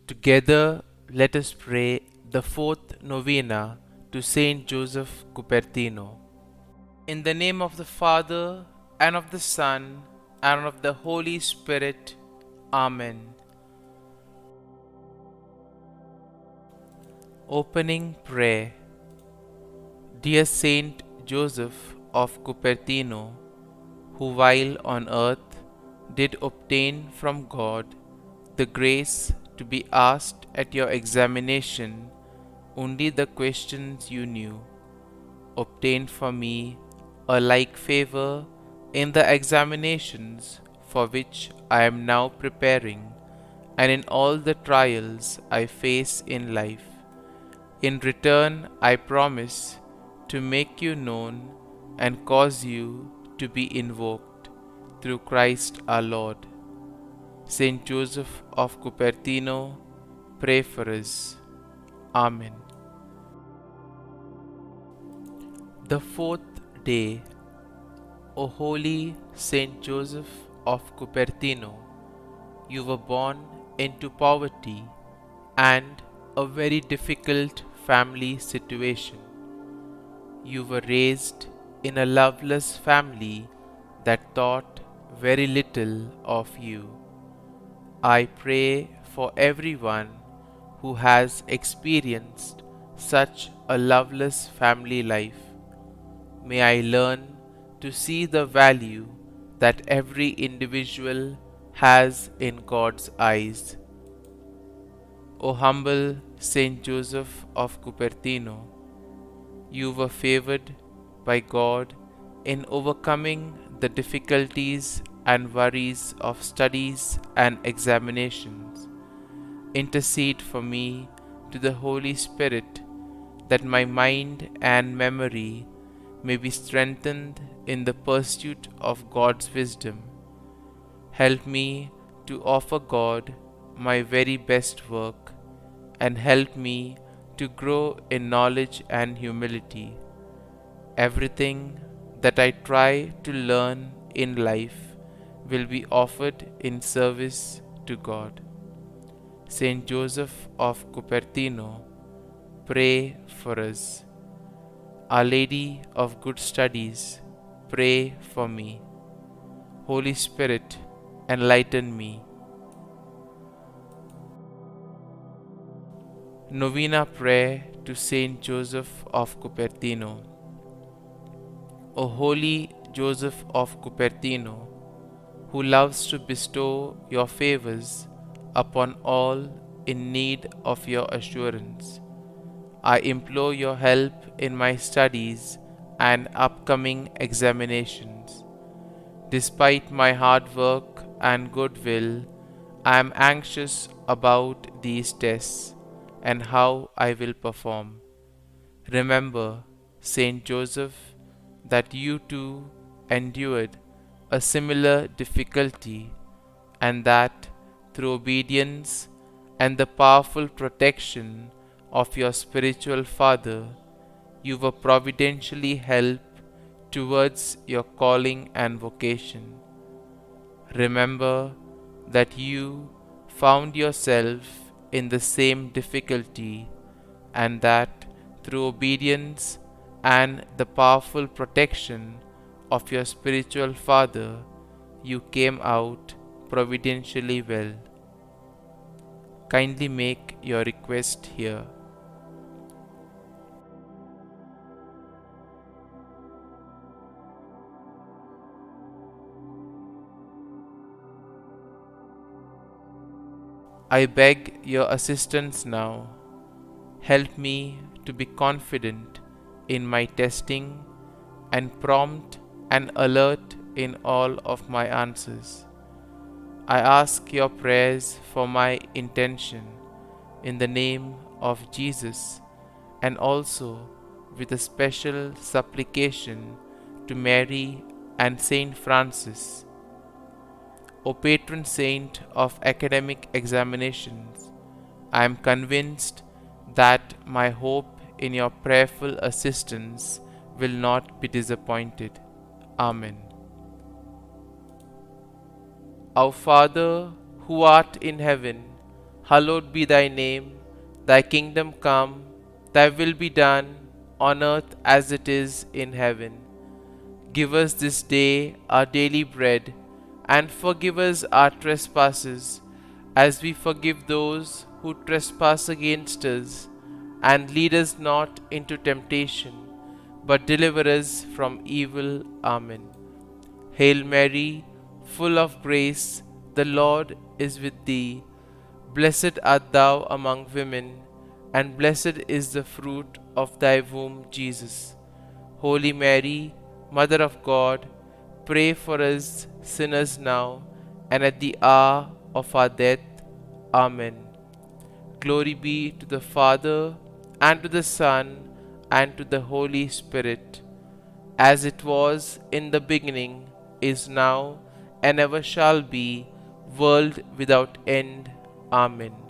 Together, let us pray the fourth novena to St Joseph Cupertino. In the name of the Father, and of the Son, and of the Holy Spirit. Amen. Opening Prayer. Dear Saint Joseph of Cupertino, who while on earth did obtain from God the grace to be asked at your examination only the questions you knew, obtain for me a like favor in the examinations for which I am now preparing, and in all the trials I face in life. In return, I promise to make you known and cause you to be invoked through Christ our Lord. St Joseph of Cupertino, pray for us. Amen. The fourth day. O holy St Joseph of Cupertino, you were born into poverty and a very difficult family situation. You were raised in a loveless family that thought very little of you. I pray for everyone who has experienced such a loveless family life. May I learn to see the value that every individual has in God's eyes. O humble Saint Joseph of Cupertino, you were favored by God in overcoming the difficulties and worries of studies and examinations. Intercede for me to the Holy Spirit that my mind and memory may be strengthened in the pursuit of God's wisdom. Help me to offer God my very best work, and help me to grow in knowledge and humility. Everything that I try to learn in life will be offered in service to God. St Joseph of Cupertino, pray for us. Our Lady of Good Studies, pray for me. Holy Spirit, enlighten me. Novena Prayer to St Joseph of Cupertino. O holy Joseph of Cupertino, who loves to bestow your favors upon all in need of your assurance, I implore your help in my studies and upcoming examinations. Despite my hard work and goodwill, I am anxious about these tests and how I will perform. Remember, Saint Joseph, that you too endured a similar difficulty, and that through obedience and the powerful protection of your spiritual father, you were providentially helped towards your calling and vocation. Remember that you found yourself in the same difficulty, and that through obedience and the powerful protection of your spiritual father, you came out providentially well. Kindly make your request here. I beg your assistance now. Help me to be confident in my testing and prompt and alert in all of my answers. I ask your prayers for my intention in the name of Jesus, and also with a special supplication to Mary and Saint Francis. O patron saint of academic examinations, I am convinced that my hope in your prayerful assistance will not be disappointed. Amen. Our Father, who art in heaven, Hallowed be thy name, thy kingdom come, thy will be done, on earth as it is in heaven. Give us this day our daily bread, and forgive us our trespasses, as we forgive those who trespass against us. And lead us not into temptation, but deliver us from evil. Amen. Hail Mary, full of grace, the Lord is with thee. Blessed art thou among women, and blessed is the fruit of thy womb, Jesus. Holy Mary, Mother of God, pray for us sinners now and at the hour of our death. Amen. Glory be to the Father, and to the Son, and to the Holy Spirit, as it was in the beginning, is now, and ever shall be, world without end. Amen.